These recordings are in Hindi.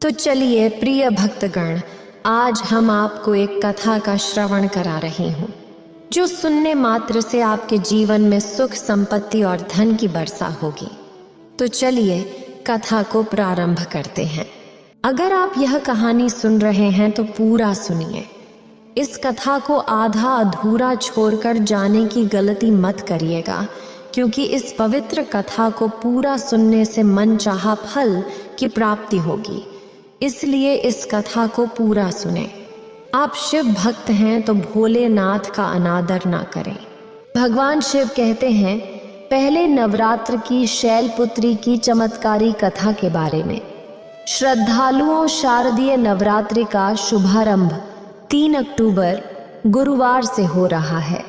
तो चलिए प्रिय भक्तगण, आज हम आपको एक कथा का श्रवण करा रही हूँ जो सुनने मात्र से आपके जीवन में सुख संपत्ति और धन की वर्षा होगी। तो चलिए कथा को प्रारंभ करते हैं। अगर आप यह कहानी सुन रहे हैं तो पूरा सुनिए। इस कथा को आधा अधूरा छोड़कर जाने की गलती मत करिएगा, क्योंकि इस पवित्र कथा को पूरा सुनने से मनचाहा फल की प्राप्ति होगी। इसलिए इस कथा को पूरा सुने। आप शिव भक्त हैं तो भोलेनाथ का अनादर ना करें। भगवान शिव कहते हैं पहले नवरात्र की शैलपुत्री की चमत्कारी कथा के बारे में। श्रद्धालुओं, शारदीय नवरात्रि का शुभारंभ 3 अक्टूबर गुरुवार से हो रहा है।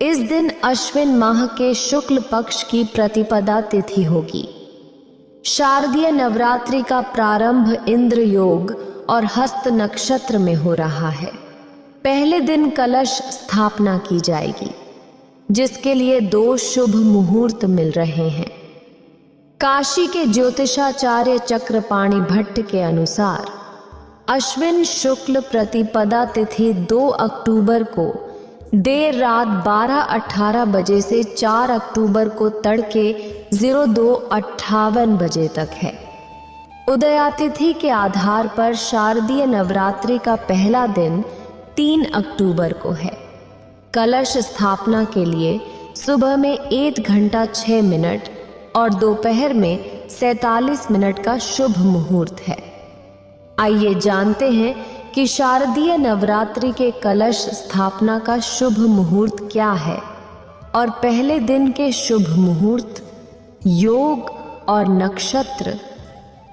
इस दिन अश्विन माह के शुक्ल पक्ष की प्रतिपदा तिथि होगी। शारदीय नवरात्रि का प्रारंभ इंद्र योग और हस्त नक्षत्र में हो रहा है। पहले दिन कलश स्थापना की जाएगी, जिसके लिए 2 शुभ मुहूर्त मिल रहे हैं। काशी के ज्योतिषाचार्य चक्रपाणि भट्ट के अनुसार अश्विन शुक्ल प्रतिपदा तिथि 2 अक्टूबर को देर रात 12:18 बजे से 4 अक्टूबर को तड़के 02:58 बजे तक है। उदयातिथि के आधार पर शारदीय नवरात्रि का पहला दिन 3 अक्टूबर को है। कलश स्थापना के लिए सुबह में 1 घंटा 6 मिनट और दोपहर में 47 मिनट का शुभ मुहूर्त है। आइए जानते हैं कि शारदीय नवरात्रि के कलश स्थापना का शुभ मुहूर्त क्या है और पहले दिन के शुभ मुहूर्त, योग और नक्षत्र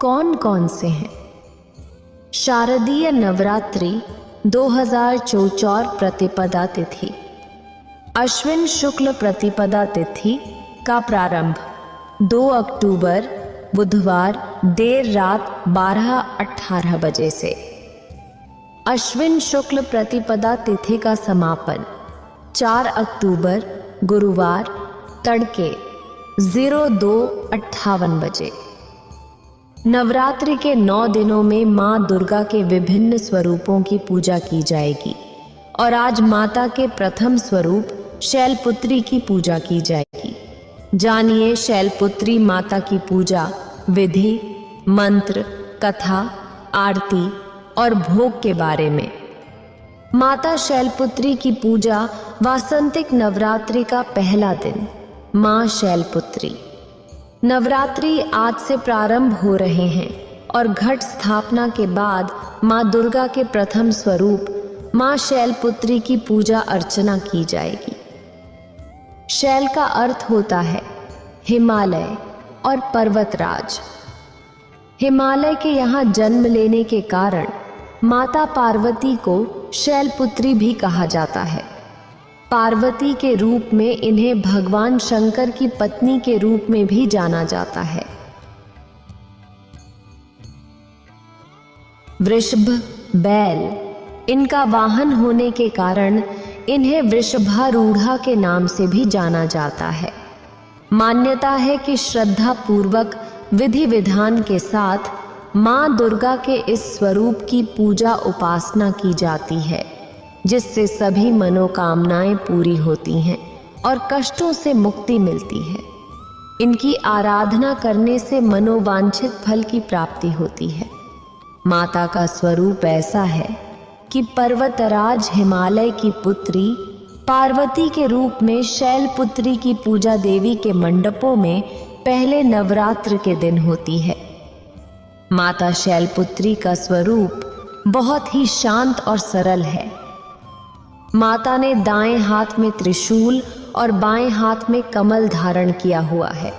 कौन कौन से हैं। शारदीय नवरात्रि 2024 प्रतिपदा तिथि। अश्विन शुक्ल प्रतिपदा तिथि का प्रारंभ 2 अक्टूबर बुधवार देर रात 12:18 बजे से। अश्विन शुक्ल प्रतिपदा तिथि का समापन 4 अक्टूबर गुरुवार तड़के 02:58 बजे। नवरात्रि के 9 दिनों में माँ दुर्गा के विभिन्न स्वरूपों की पूजा की जाएगी और आज माता के प्रथम स्वरूप शैलपुत्री की पूजा की जाएगी। जानिए शैलपुत्री माता की पूजा विधि, मंत्र, कथा, आरती और भोग के बारे में। माता शैलपुत्री की पूजा वासंतिक नवरात्रि का पहला दिन, माँ शैलपुत्री। नवरात्रि आज से प्रारंभ हो रहे हैं और घट स्थापना के बाद माँ दुर्गा के प्रथम स्वरूप माँ शैलपुत्री की पूजा अर्चना की जाएगी। शैल का अर्थ होता है हिमालय और पर्वतराज। हिमालय के यहाँ जन्म लेने के कारण माता पार्वती को शैलपुत्री भी कहा जाता है। पार्वती के रूप में इन्हें भगवान शंकर की पत्नी के रूप में भी जाना जाता है। वृषभ, बैल इनका वाहन होने के कारण इन्हें वृषभारूढ़ा के नाम से भी जाना जाता है। मान्यता है कि श्रद्धा पूर्वक विधि विधान के साथ माँ दुर्गा के इस स्वरूप की पूजा उपासना की जाती है, जिससे सभी मनोकामनाएं पूरी होती हैं और कष्टों से मुक्ति मिलती है। इनकी आराधना करने से मनोवांछित फल की प्राप्ति होती है। माता का स्वरूप ऐसा है कि पर्वतराज हिमालय की पुत्री पार्वती के रूप में शैलपुत्री की पूजा देवी के मंडपों में पहले नवरात्र के दिन होती है। माता शैलपुत्री का स्वरूप बहुत ही शांत और सरल है। माता ने दाएं हाथ में त्रिशूल और बाएं हाथ में कमल धारण किया हुआ है।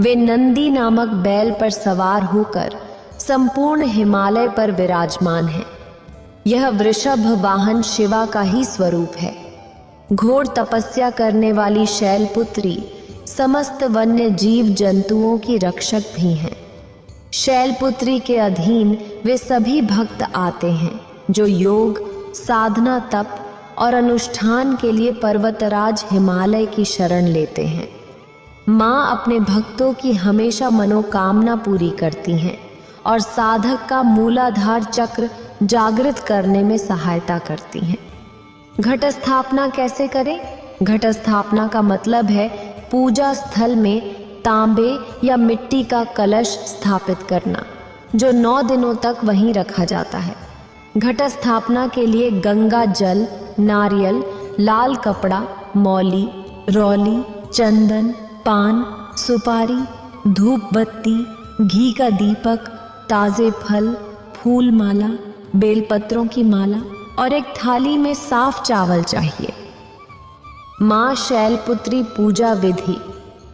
वे नंदी नामक बैल पर सवार होकर संपूर्ण हिमालय पर विराजमान हैं। यह वृषभ वाहन शिवा का ही स्वरूप है। घोर तपस्या करने वाली शैलपुत्री समस्त वन्य जीव जंतुओं की रक्षक भी हैं। शैलपुत्री के अधीन वे सभी भक्त आते हैं जो योग, साधना, तप और अनुष्ठान के लिए पर्वतराज हिमालय की शरण लेते हैं। माँ अपने भक्तों की हमेशा मनोकामना पूरी करती हैं और साधक का मूलाधार चक्र जागृत करने में सहायता करती हैं। घट स्थापना कैसे करें? घट स्थापना का मतलब है पूजा स्थल में तांबे या मिट्टी का कलश स्थापित करना, जो 9 दिनों तक वहीं रखा जाता है। घट स्थापना के लिए गंगा जल, नारियल, लाल कपड़ा, मौली, रौली, चंदन, पान, सुपारी, धूप बत्ती, घी का दीपक, ताजे फल, फूल माला, बेलपत्रों की माला और एक थाली में साफ चावल चाहिए। माँ शैलपुत्री पूजा विधि: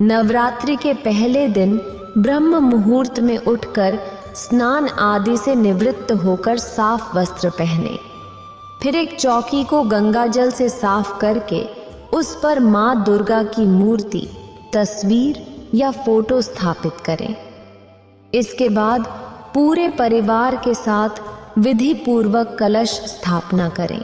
नवरात्रि के पहले दिन ब्रह्म मुहूर्त में उठकर स्नान आदि से निवृत्त होकर साफ वस्त्र पहने। फिर एक चौकी को गंगा जल से साफ करके उस पर माँ दुर्गा की मूर्ति, तस्वीर या फोटो स्थापित करें। इसके बाद पूरे परिवार के साथ विधि पूर्वक कलश स्थापना करें।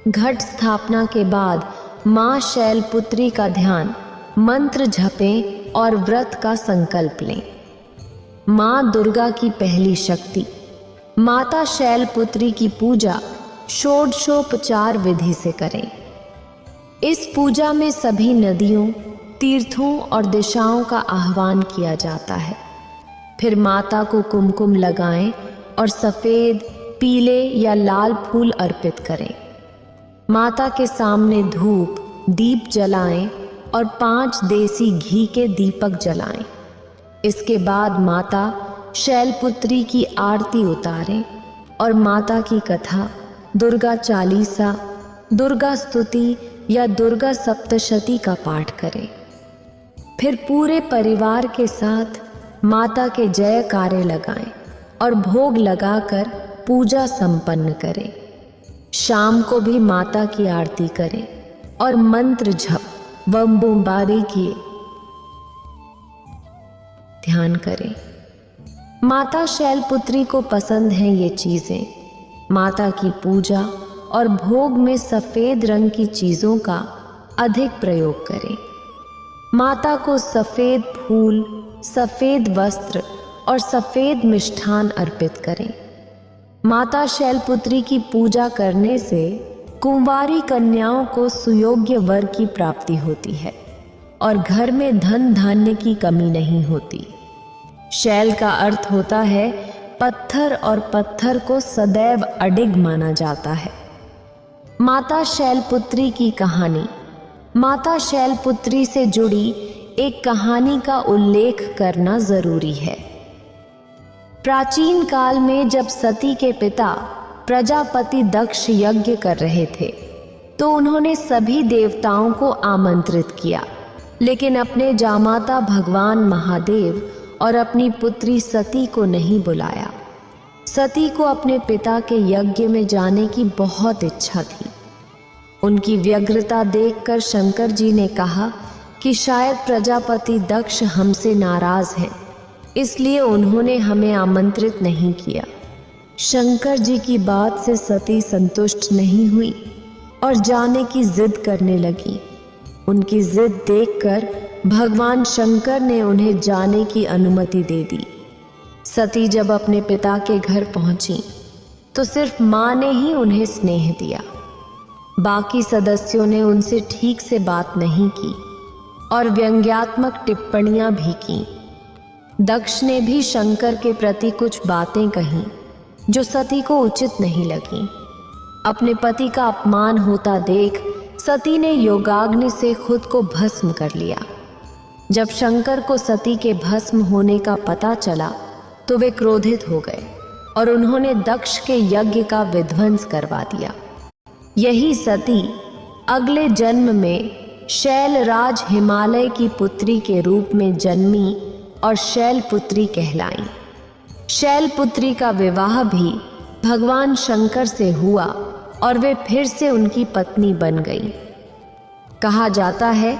घट स्थापना के बाद माँ शैलपुत्री का ध्यान, मंत्र जपें और व्रत का संकल्प लें। माँ दुर्गा की पहली शक्ति माता शैलपुत्री की पूजा षोडशोपचार विधि से करें। इस पूजा में सभी नदियों, तीर्थों और दिशाओं का आह्वान किया जाता है। फिर माता को कुमकुम लगाएं और सफ़ेद, पीले या लाल फूल अर्पित करें। माता के सामने धूप, दीप जलाएं और 5 देसी घी के दीपक जलाएं। इसके बाद माता शैलपुत्री की आरती उतारें और माता की कथा, दुर्गा चालीसा, दुर्गा स्तुति या दुर्गा सप्तशती का पाठ करें। फिर पूरे परिवार के साथ माता के जयकारे लगाएं और भोग लगाकर पूजा संपन्न करें। शाम को भी माता की आरती करें और मंत्र जप व बुम्बारी किए ध्यान करें। माता शैलपुत्री को पसंद हैं ये चीज़ें। माता की पूजा और भोग में सफ़ेद रंग की चीज़ों का अधिक प्रयोग करें। माता को सफ़ेद फूल, सफ़ेद वस्त्र और सफ़ेद मिष्ठान अर्पित करें। माता शैलपुत्री की पूजा करने से कुंवारी कन्याओं को सुयोग्य वर की प्राप्ति होती है और घर में धन धान्य की कमी नहीं होती। शैल का अर्थ होता है पत्थर और पत्थर को सदैव अडिग माना जाता है। माता शैलपुत्री की कहानी। माता शैलपुत्री से जुड़ी एक कहानी का उल्लेख करना जरूरी है। प्राचीन काल में जब सती के पिता प्रजापति दक्ष यज्ञ कर रहे थे तो उन्होंने सभी देवताओं को आमंत्रित किया, लेकिन अपने जामाता भगवान महादेव और अपनी पुत्री सती को नहीं बुलाया। सती को अपने पिता के यज्ञ में जाने की बहुत इच्छा थी। उनकी व्यग्रता देखकर शंकर जी ने कहा कि शायद प्रजापति दक्ष हमसे नाराज हैं, इसलिए उन्होंने हमें आमंत्रित नहीं किया। शंकर जी की बात से सती संतुष्ट नहीं हुई और जाने की जिद करने लगी। उनकी जिद देखकर भगवान शंकर ने उन्हें जाने की अनुमति दे दी। सती जब अपने पिता के घर पहुंची तो सिर्फ माँ ने ही उन्हें स्नेह दिया। बाकी सदस्यों ने उनसे ठीक से बात नहीं की और व्यंग्यात्मक टिप्पणियां भी की। दक्ष ने भी शंकर के प्रति कुछ बातें कहीं जो सती को उचित नहीं लगी। अपने पति का अपमान होता देख सती ने योगाग्नि से खुद को भस्म कर लिया। जब शंकर को सती के भस्म होने का पता चला तो वे क्रोधित हो गए और उन्होंने दक्ष के यज्ञ का विध्वंस करवा दिया। यही सती अगले जन्म में शैलराज हिमालय की पुत्री के रूप में जन्मी और शैलपुत्री कहलाई। शैलपुत्री का विवाह भी भगवान शंकर से हुआ और वे फिर से उनकी पत्नी बन गई। कहा जाता है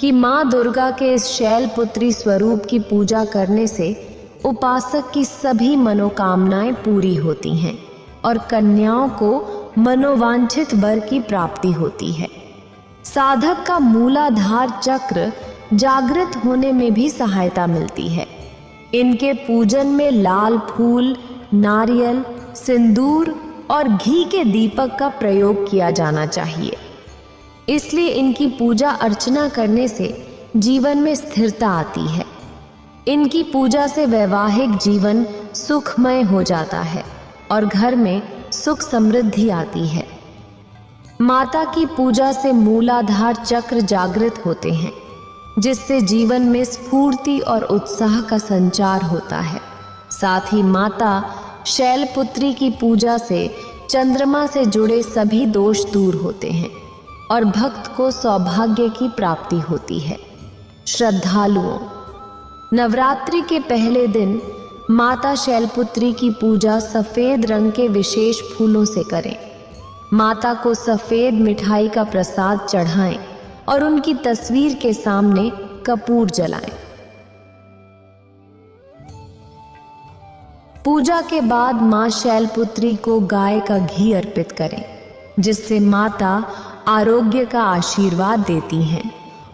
कि माँ दुर्गा के इस शैलपुत्री स्वरूप की पूजा करने से उपासक की सभी मनोकामनाएं पूरी होती हैं और कन्याओं को मनोवांछित वर की प्राप्ति होती है। साधक का मूलाधार चक्र जागृत होने में भी सहायता मिलती है। इनके पूजन में लाल फूल, नारियल, सिंदूर और घी के दीपक का प्रयोग किया जाना चाहिए। इसलिए इनकी पूजा अर्चना करने से जीवन में स्थिरता आती है। इनकी पूजा से वैवाहिक जीवन सुखमय हो जाता है और घर में सुख समृद्धि आती है। माता की पूजा से मूलाधार चक्र जागृत होते हैं, जिससे जीवन में स्फूर्ति और उत्साह का संचार होता है। साथ ही माता शैलपुत्री की पूजा से चंद्रमा से जुड़े सभी दोष दूर होते हैं और भक्त को सौभाग्य की प्राप्ति होती है। श्रद्धालुओं, नवरात्रि के पहले दिन माता शैलपुत्री की पूजा सफेद रंग के विशेष फूलों से करें। माता को सफेद मिठाई का प्रसाद चढ़ाएं और उनकी तस्वीर के सामने कपूर जलाएं। पूजा के बाद मां शैलपुत्री को गाय का घी अर्पित करें, जिससे माता आरोग्य का आशीर्वाद देती हैं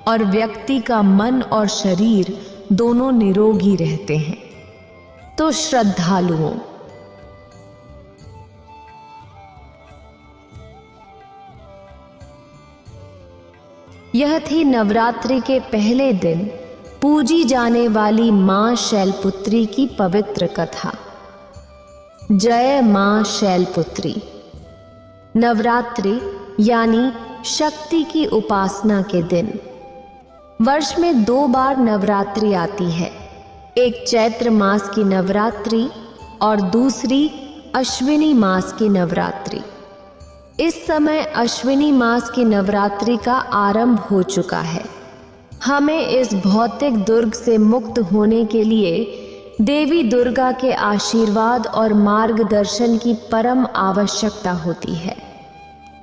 और व्यक्ति का मन और शरीर दोनों निरोगी रहते हैं। तो श्रद्धालुओं, यह थी नवरात्रि के पहले दिन पूजी जाने वाली मां शैलपुत्री की पवित्र कथा। जय मां शैलपुत्री। नवरात्रि यानी शक्ति की उपासना के दिन। वर्ष में 2 बार नवरात्रि आती है, एक चैत्र मास की नवरात्रि और दूसरी अश्विनी मास की नवरात्रि। इस समय अश्विनी मास की नवरात्रि का आरंभ हो चुका है। हमें इस भौतिक दुर्ग से मुक्त होने के लिए देवी दुर्गा के आशीर्वाद और मार्गदर्शन की परम आवश्यकता होती है।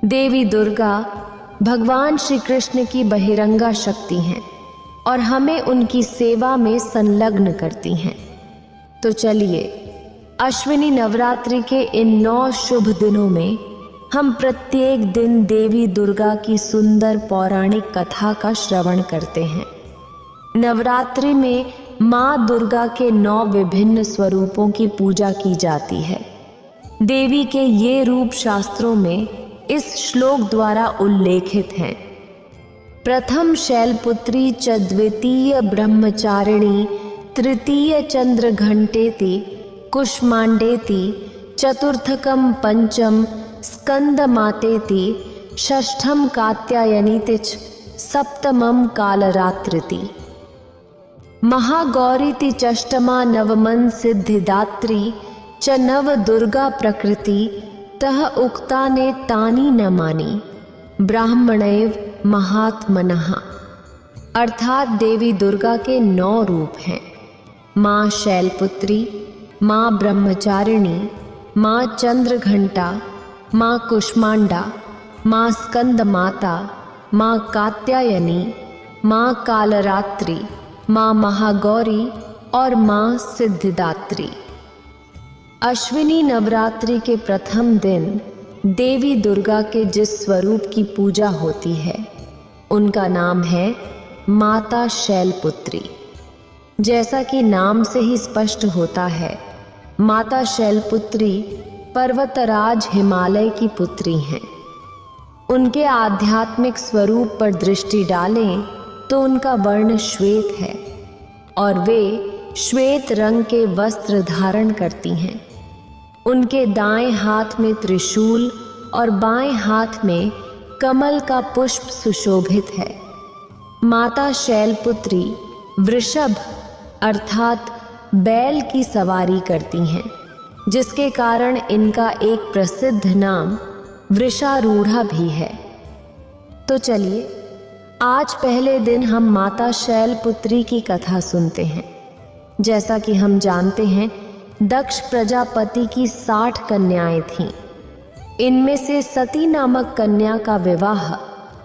देवी दुर्गा भगवान श्री कृष्ण की बहिरंगा शक्ति हैं और हमें उनकी सेवा में संलग्न करती हैं। तो चलिए, अश्विनी नवरात्रि के इन 9 शुभ दिनों में हम प्रत्येक दिन देवी दुर्गा की सुंदर पौराणिक कथा का श्रवण करते हैं। नवरात्रि में माँ दुर्गा के 9 विभिन्न स्वरूपों की पूजा की जाती है। देवी के ये रूप शास्त्रों में इस श्लोक द्वारा उल्लेखित हैं। प्रथम शैलपुत्री च द्वितीय ब्रह्मचारिणी तृतीय चंद्र घंटेति कुष्मांडेति चतुर्थकम पंचम स्कंद मातेति षष्ठम कात्यायनीतिच सप्तमम कालरात्रिति महागौरीति चष्टमा नवमन सिद्धिदात्री च नव दुर्गा प्रकृति तह उक्ता ने तानी न मानी ब्राह्मणैव महात्मनः। अर्थात देवी दुर्गा के 9 रूप हैं। माँ शैलपुत्री, माँ ब्रह्मचारिणी, माँ चंद्रघंटा, माँ कुष्मांडा, माँ स्कंद माता, माँ कात्यायनी, माँ कालरात्रि, माँ महागौरी और माँ सिद्धिदात्री। अश्विनी नवरात्रि के प्रथम दिन देवी दुर्गा के जिस स्वरूप की पूजा होती है उनका नाम है माता शैलपुत्री। जैसा कि नाम से ही स्पष्ट होता है, माता शैलपुत्री पर्वतराज हिमालय की पुत्री हैं। उनके आध्यात्मिक स्वरूप पर दृष्टि डालें तो उनका वर्ण श्वेत है और वे श्वेत रंग के वस्त्र धारण करती हैं। उनके दाएं हाथ में त्रिशूल और बाएं हाथ में कमल का पुष्प सुशोभित है। माता शैलपुत्री वृषभ अर्थात बैल की सवारी करती हैं, जिसके कारण इनका एक प्रसिद्ध नाम वृषारूढ़ा भी है। तो चलिए, आज पहले दिन हम माता शैलपुत्री की कथा सुनते हैं। जैसा कि हम जानते हैं, दक्ष प्रजापति की 60 कन्याएं थीं। इनमें से सती नामक कन्या का विवाह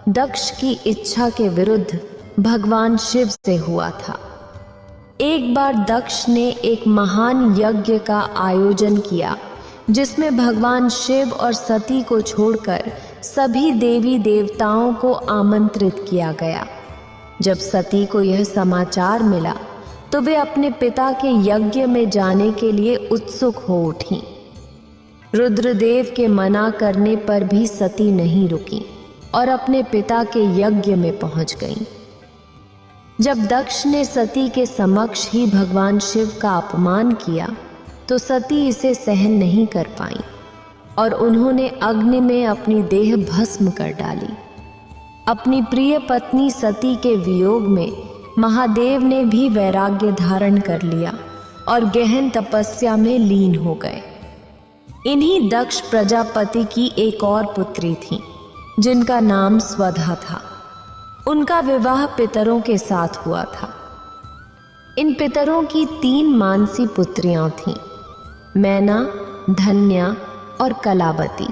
दक्ष की इच्छा के विरुद्ध भगवान शिव से हुआ था। एक बार दक्ष ने एक महान यज्ञ का आयोजन किया, जिसमें भगवान शिव और सती को छोड़कर सभी देवी देवताओं को आमंत्रित किया गया। जब सती को यह समाचार मिला तो वे अपने पिता के यज्ञ में जाने के लिए उत्सुक हो उठीं। रुद्रदेव के मना करने पर भी सती नहीं रुकी और अपने पिता के यज्ञ में पहुंच गईं। जब दक्ष ने सती के समक्ष ही भगवान शिव का अपमान किया तो सती इसे सहन नहीं कर पाईं और उन्होंने अग्नि में अपनी देह भस्म कर डाली। अपनी प्रिय पत्नी सती के वियोग में महादेव ने भी वैराग्य धारण कर लिया और गहन तपस्या में लीन हो गए। इन्हीं दक्ष प्रजापति की एक और पुत्री थी जिनका नाम स्वधा था। उनका विवाह पितरों के साथ हुआ था। इन पितरों की 3 मानसी पुत्रियां थीं, मैना, धन्या और कलावती।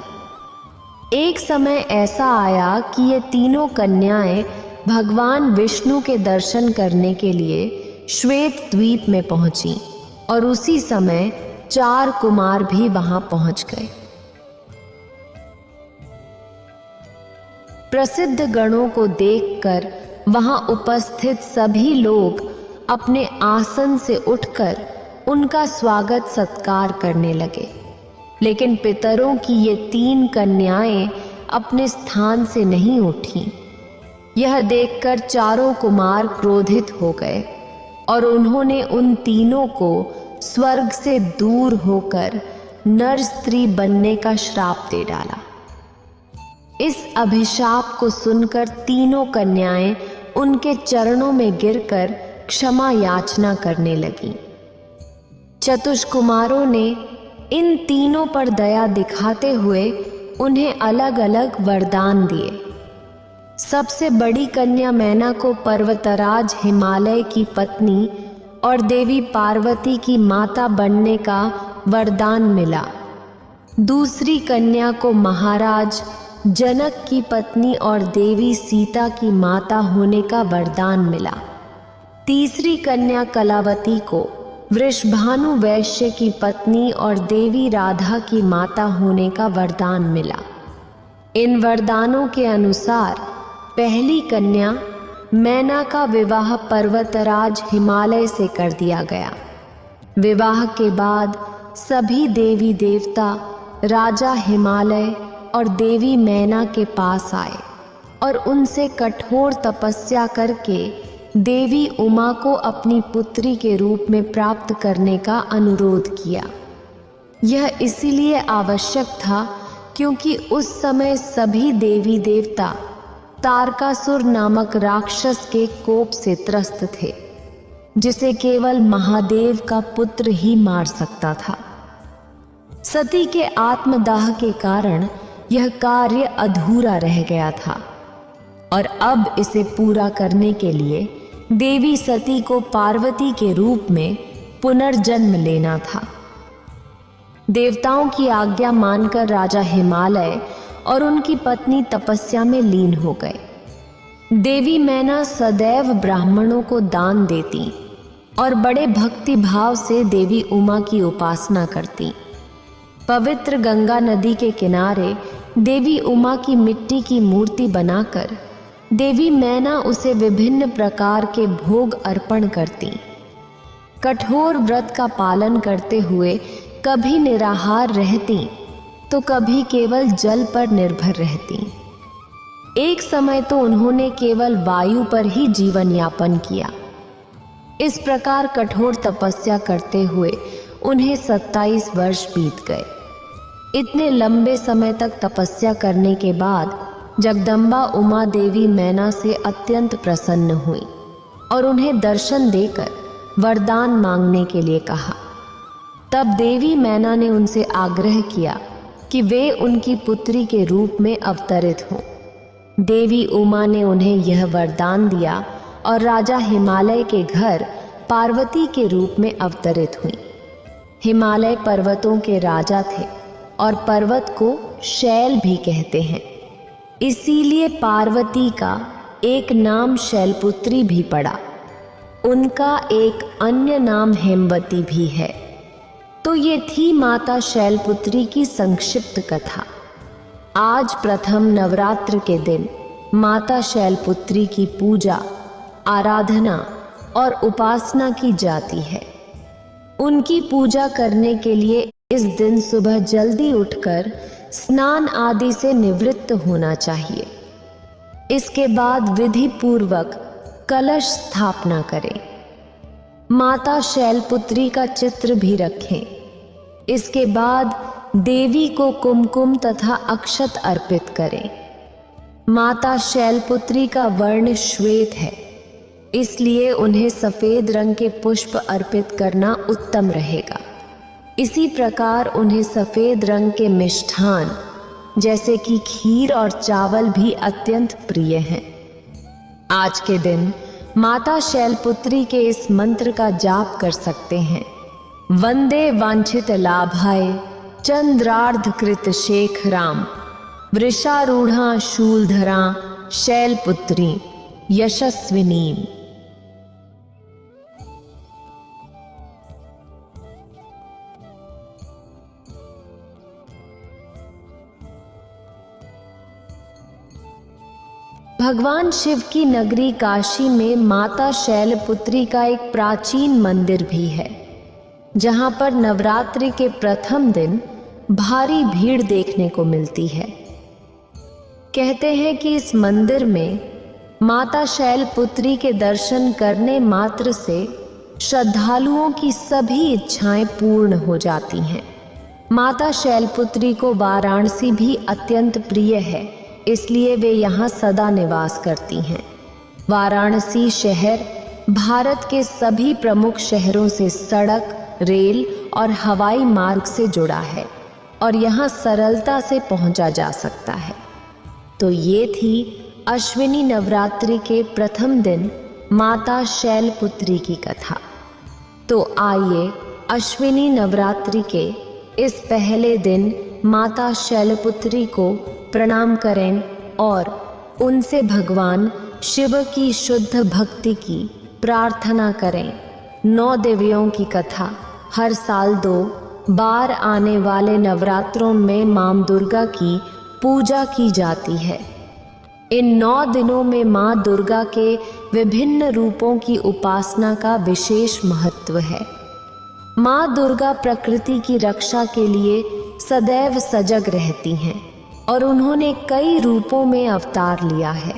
एक समय ऐसा आया कि ये तीनों कन्याएं भगवान विष्णु के दर्शन करने के लिए श्वेत द्वीप में पहुंची और उसी समय 4 कुमार भी वहां पहुंच गए। प्रसिद्ध गणों को देखकर वहां उपस्थित सभी लोग अपने आसन से उठकर उनका स्वागत सत्कार करने लगे, लेकिन पितरों की ये 3 कन्याएं अपने स्थान से नहीं उठीं। यह देखकर चारों कुमार क्रोधित हो गए और उन्होंने उन तीनों को स्वर्ग से दूर होकर नर स्त्री बनने का श्राप दे डाला। इस अभिशाप को सुनकर तीनों कन्याएं उनके चरणों में गिरकर क्षमा याचना करने लगीं। चतुष्कुमारों ने इन तीनों पर दया दिखाते हुए उन्हें अलग अलग वरदान दिए। सबसे बड़ी कन्या मैना को पर्वतराज हिमालय की पत्नी और देवी पार्वती की माता बनने का वरदान मिला। दूसरी कन्या को महाराज जनक की पत्नी और देवी सीता की माता होने का वरदान मिला। तीसरी कन्या कलावती को वृषभानु वैश्य की पत्नी और देवी राधा की माता होने का वरदान मिला। इन वरदानों के अनुसार पहली कन्या मैना का विवाह पर्वतराज हिमालय से कर दिया गया। विवाह के बाद सभी देवी देवता राजा हिमालय और देवी मैना के पास आए और उनसे कठोर तपस्या करके देवी उमा को अपनी पुत्री के रूप में प्राप्त करने का अनुरोध किया। यह इसलिए आवश्यक था क्योंकि उस समय सभी देवी देवता तारकासुर नामक राक्षस के कोप से त्रस्त थे, जिसे केवल महादेव का पुत्र ही मार सकता था। सती के आत्मदाह के कारण यह कार्य अधूरा रह गया था और अब इसे पूरा करने के लिए देवी सती को पार्वती के रूप में पुनर्जन्म लेना था। देवताओं की आज्ञा मानकर राजा हिमालय और उनकी पत्नी तपस्या में लीन हो गए। देवी मैना सदैव ब्राह्मणों को दान देती और बड़े भक्ति भाव से देवी उमा की उपासना करती। पवित्र गंगा नदी के किनारे देवी उमा की मिट्टी की मूर्ति बनाकर देवी मैना उसे विभिन्न प्रकार के भोग अर्पण करती। कठोर व्रत का पालन करते हुए कभी निराहार रहती तो कभी केवल जल पर निर्भर रहती। एक समय तो उन्होंने केवल वायु पर ही जीवन यापन किया। इस प्रकार कठोर तपस्या करते हुए उन्हें 27 वर्ष बीत गए। इतने लंबे समय तक तपस्या करने के बाद जगदम्बा उमा देवी मैना से अत्यंत प्रसन्न हुई और उन्हें दर्शन देकर वरदान मांगने के लिए कहा। तब देवी मैना ने उनसे आग्रह किया कि वे उनकी पुत्री के रूप में अवतरित हों। देवी उमा ने उन्हें यह वरदान दिया और राजा हिमालय के घर पार्वती के रूप में अवतरित हुई। हिमालय पर्वतों के राजा थे और पर्वत को शैल भी कहते हैं, इसीलिए पार्वती का एक नाम शैलपुत्री भी पड़ा। उनका एक अन्य नाम हेमवती भी है। तो ये थी माता शैलपुत्री की संक्षिप्त कथा। आज प्रथम नवरात्र के दिन माता शैलपुत्री की पूजा, आराधना और उपासना की जाती है। उनकी पूजा करने के लिए इस दिन सुबह जल्दी उठकर स्नान आदि से निवृत्त होना चाहिए। इसके बाद विधि पूर्वक कलश स्थापना करें। माता शैलपुत्री का चित्र भी रखें। इसके बाद देवी को कुमकुम तथा अक्षत अर्पित करें। माता शैलपुत्री का वर्ण श्वेत है, इसलिए उन्हें सफेद रंग के पुष्प अर्पित करना उत्तम रहेगा। इसी प्रकार उन्हें सफेद रंग के मिष्ठान जैसे कि खीर और चावल भी अत्यंत प्रिय हैं। आज के दिन माता शैलपुत्री के इस मंत्र का जाप कर सकते हैं। वंदे वांछित लाभाय चंद्रार्ध कृत शेखराम वृषारूढ़ा शूलधरा शैलपुत्री यशस्विनीम। भगवान शिव की नगरी काशी में माता शैलपुत्री का एक प्राचीन मंदिर भी है, जहां पर नवरात्रि के प्रथम दिन भारी भीड़ देखने को मिलती है। कहते हैं कि इस मंदिर में माता शैलपुत्री के दर्शन करने मात्र से श्रद्धालुओं की सभी इच्छाएं पूर्ण हो जाती हैं। माता शैलपुत्री को वाराणसी भी अत्यंत प्रिय है, इसलिए वे यहाँ सदा निवास करती हैं। वाराणसी शहर भारत के सभी प्रमुख शहरों से सड़क, रेल और हवाई मार्ग से जुड़ा है और यहाँ सरलता से पहुँचा जा सकता है। तो ये थी अश्विनी नवरात्रि के प्रथम दिन माता शैलपुत्री की कथा। तो आइए अश्विनी नवरात्रि के इस पहले दिन माता शैलपुत्री को प्रणाम करें और उनसे भगवान शिव की शुद्ध भक्ति की प्रार्थना करें। 9 देवियों की कथा हर साल 2 बार आने वाले नवरात्रों में मां दुर्गा की पूजा की जाती है। इन 9 दिनों में मां दुर्गा के विभिन्न रूपों की उपासना का विशेष महत्व है। मां दुर्गा प्रकृति की रक्षा के लिए सदैव सजग रहती हैं और उन्होंने कई रूपों में अवतार लिया है।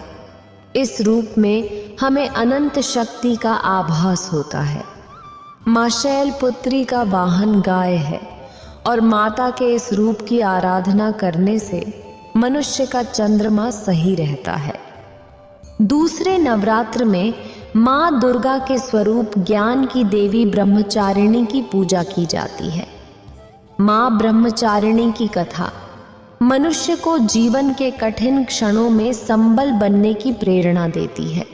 इस रूप में हमें अनंत शक्ति का आभास होता है। मां शैलपुत्री का वाहन गाय है और माता के इस रूप की आराधना करने से मनुष्य का चंद्रमा सही रहता है। दूसरे नवरात्र में मां दुर्गा के स्वरूप ज्ञान की देवी ब्रह्मचारिणी की पूजा की जाती है। मां ब्रह्मचारिणी की कथा मनुष्य को जीवन के कठिन क्षणों में संबल बनने की प्रेरणा देती है।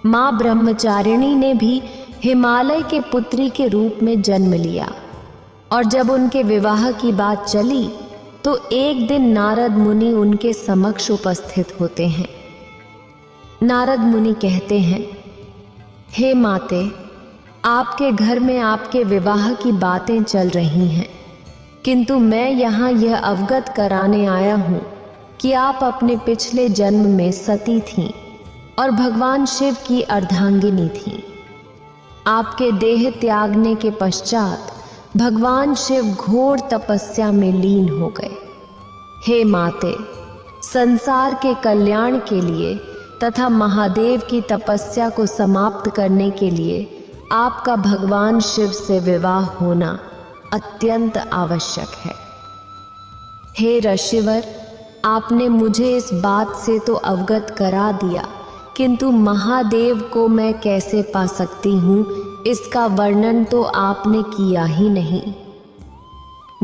मां ब्रह्मचारिणी ने भी हिमालय के पुत्री के रूप में जन्म लिया और जब उनके विवाह की बात चली तो एक दिन नारद मुनि उनके समक्ष उपस्थित होते हैं। नारद मुनि कहते हैं, हे माते, आपके घर में आपके विवाह की बातें चल रही हैं, किंतु मैं यहाँ यह अवगत कराने आया हूँ कि आप अपने पिछले जन्म में सती थीं और भगवान शिव की अर्धांगिनी थीं। आपके देह त्यागने के पश्चात भगवान शिव घोर तपस्या में लीन हो गए। हे माते, संसार के कल्याण के लिए तथा महादेव की तपस्या को समाप्त करने के लिए आपका भगवान शिव से विवाह होना अत्यंत आवश्यक है। हे ऋषिवर, आपने मुझे इस बात से तो अवगत करा दिया, किंतु महादेव को मैं कैसे पा सकती हूँ, इसका वर्णन तो आपने किया ही नहीं।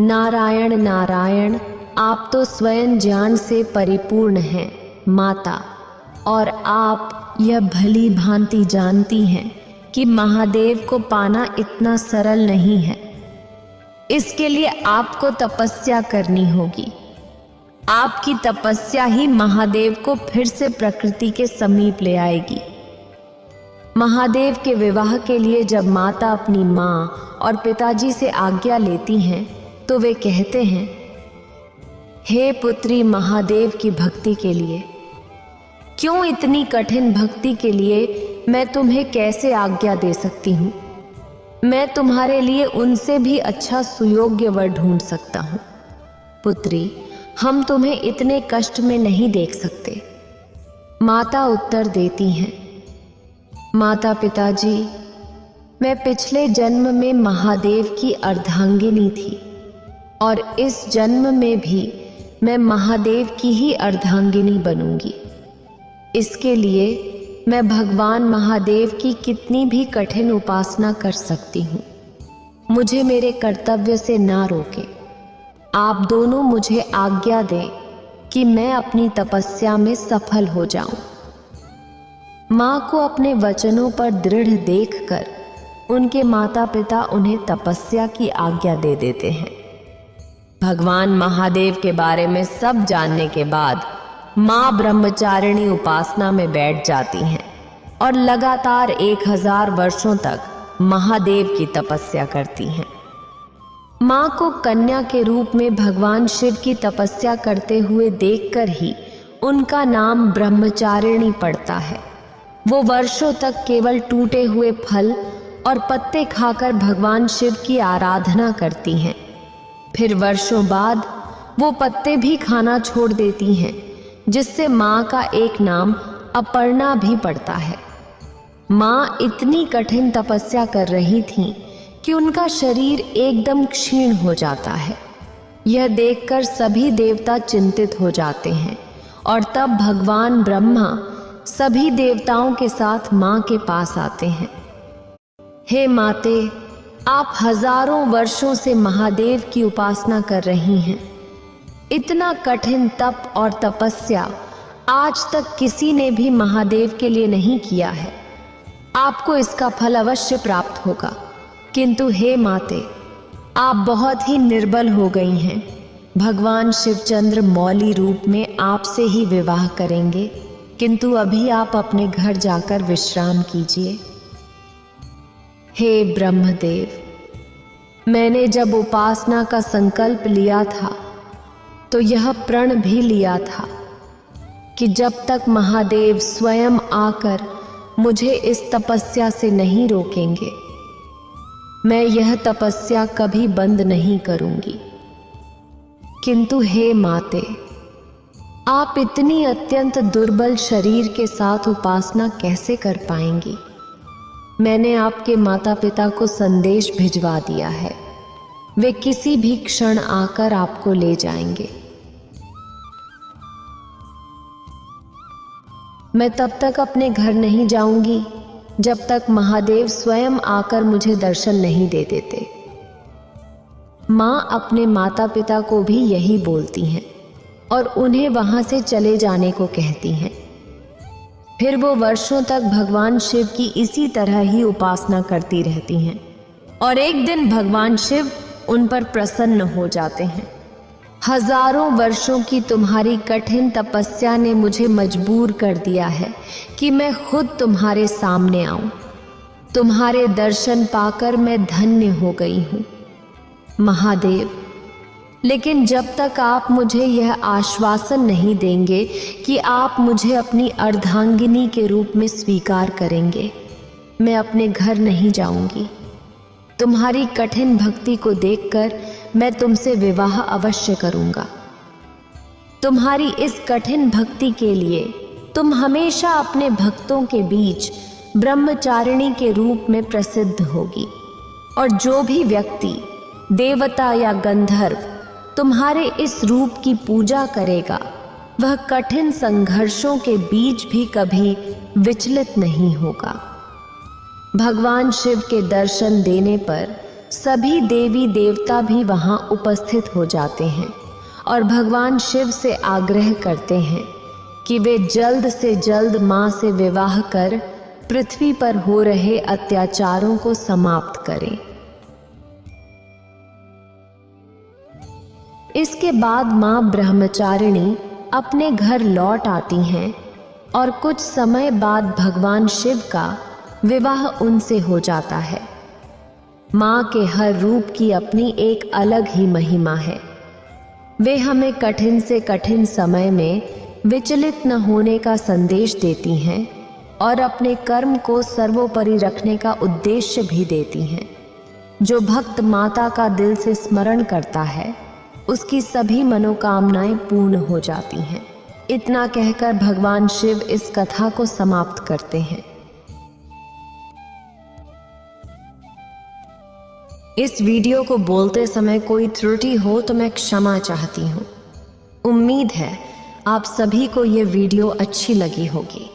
नारायण नारायण, आप तो स्वयं ज्ञान से परिपूर्ण हैं माता, और आप यह भली भांति जानती हैं कि महादेव को पाना इतना सरल नहीं है। इसके लिए आपको तपस्या करनी होगी। आपकी तपस्या ही महादेव को फिर से प्रकृति के समीप ले आएगी। महादेव के विवाह के लिए जब माता अपनी माँ और पिताजी से आज्ञा लेती हैं तो वे कहते हैं, हे पुत्री, महादेव की भक्ति के लिए क्यों इतनी कठिन भक्ति के लिए मैं तुम्हें कैसे आज्ञा दे सकती हूँ। मैं तुम्हारे लिए उनसे भी अच्छा सुयोग्य वर ढूंढ सकता हूँ। पुत्री, हम तुम्हें इतने कष्ट में नहीं देख सकते। माता उत्तर देती हैं, माता पिताजी, मैं पिछले जन्म में महादेव की अर्धांगिनी थी और इस जन्म में भी मैं महादेव की ही अर्धांगिनी बनूंगी। इसके लिए मैं भगवान महादेव की कितनी भी कठिन उपासना कर सकती हूँ। मुझे मेरे कर्तव्य से ना रोके। आप दोनों मुझे आज्ञा दें कि मैं अपनी तपस्या में सफल हो जाऊं। माँ को अपने वचनों पर दृढ़ देखकर उनके माता पिता उन्हें तपस्या की आज्ञा दे देते हैं। भगवान महादेव के बारे में सब जानने के बाद माँ ब्रह्मचारिणी उपासना में बैठ जाती हैं और लगातार 1000 वर्षों तक महादेव की तपस्या करती हैं। माँ को कन्या के रूप में भगवान शिव की तपस्या करते हुए देखकर ही उनका नाम ब्रह्मचारिणी पड़ता है। वो वर्षों तक केवल टूटे हुए फल और पत्ते खाकर भगवान शिव की आराधना करती हैं। फिर वर्षों बाद वो पत्ते भी खाना छोड़ देती हैं, जिससे माँ का एक नाम अपर्णा भी पड़ता है। माँ इतनी कठिन तपस्या कर रही थीं कि उनका शरीर एकदम क्षीण हो जाता है। यह देखकर सभी देवता चिंतित हो जाते हैं और तब भगवान ब्रह्मा सभी देवताओं के साथ माँ के पास आते हैं। हे माते, आप हजारों वर्षों से महादेव की उपासना कर रही हैं। इतना कठिन तप और तपस्या आज तक किसी ने भी महादेव के लिए नहीं किया है। आपको इसका फल अवश्य प्राप्त होगा। किंतु हे माते, आप बहुत ही निर्बल हो गई हैं। भगवान शिवचंद्र मौली रूप में आपसे ही विवाह करेंगे, किंतु अभी आप अपने घर जाकर विश्राम कीजिए। हे ब्रह्मदेव, मैंने जब उपासना का संकल्प लिया था तो यह प्रण भी लिया था कि जब तक महादेव स्वयं आकर मुझे इस तपस्या से नहीं रोकेंगे, मैं यह तपस्या कभी बंद नहीं करूंगी। किंतु हे माते, आप इतनी अत्यंत दुर्बल शरीर के साथ उपासना कैसे कर पाएंगी? मैंने आपके माता पिता को संदेश भिजवा दिया है। वे किसी भी क्षण आकर आपको ले जाएंगे। मैं तब तक अपने घर नहीं जाऊंगी जब तक महादेव स्वयं आकर मुझे दर्शन नहीं दे देते। माँ अपने माता पिता को भी यही बोलती हैं और उन्हें वहां से चले जाने को कहती हैं। फिर वो वर्षों तक भगवान शिव की इसी तरह ही उपासना करती रहती हैं और एक दिन भगवान शिव उन पर प्रसन्न हो जाते हैं। हजारों वर्षों की तुम्हारी कठिन तपस्या ने मुझे मजबूर कर दिया है कि मैं खुद तुम्हारे सामने आऊं। तुम्हारे दर्शन पाकर मैं धन्य हो गई हूं महादेव। लेकिन जब तक आप मुझे यह आश्वासन नहीं देंगे कि आप मुझे अपनी अर्धांगिनी के रूप में स्वीकार करेंगे, मैं अपने घर नहीं जाऊंगी। तुम्हारी कठिन भक्ति को देखकर मैं तुमसे विवाह अवश्य करूंगा। तुम्हारी इस कठिन भक्ति के लिए तुम हमेशा अपने भक्तों के बीच ब्रह्मचारिणी के रूप में प्रसिद्ध होगी और जो भी व्यक्ति, देवता या गंधर्व तुम्हारे इस रूप की पूजा करेगा, वह कठिन संघर्षों के बीच भी कभी विचलित नहीं होगा। भगवान शिव के दर्शन देने पर सभी देवी देवता भी वहां उपस्थित हो जाते हैं और भगवान शिव से आग्रह करते हैं कि वे जल्द से जल्द मां से विवाह कर पृथ्वी पर हो रहे अत्याचारों को समाप्त करें। इसके बाद मां ब्रह्मचारिणी अपने घर लौट आती हैं और कुछ समय बाद भगवान शिव का विवाह उनसे हो जाता है। मां के हर रूप की अपनी एक अलग ही महिमा है। वे हमें कठिन से कठिन समय में विचलित न होने का संदेश देती हैं और अपने कर्म को सर्वोपरि रखने का उद्देश्य भी देती हैं। जो भक्त माता का दिल से स्मरण करता है उसकी सभी मनोकामनाएं पूर्ण हो जाती हैं। इतना कहकर भगवान शिव इस कथा को समाप्त करते हैं। इस वीडियो को बोलते समय कोई त्रुटि हो तो मैं क्षमा चाहती हूँ। उम्मीद है आप सभी को ये वीडियो अच्छी लगी होगी।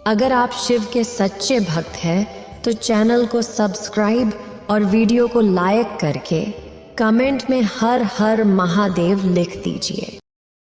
अगर आप शिव के सच्चे भक्त हैं तो चैनल को सब्सक्राइब और वीडियो को लाइक करके कमेंट में हर हर महादेव लिख दीजिए।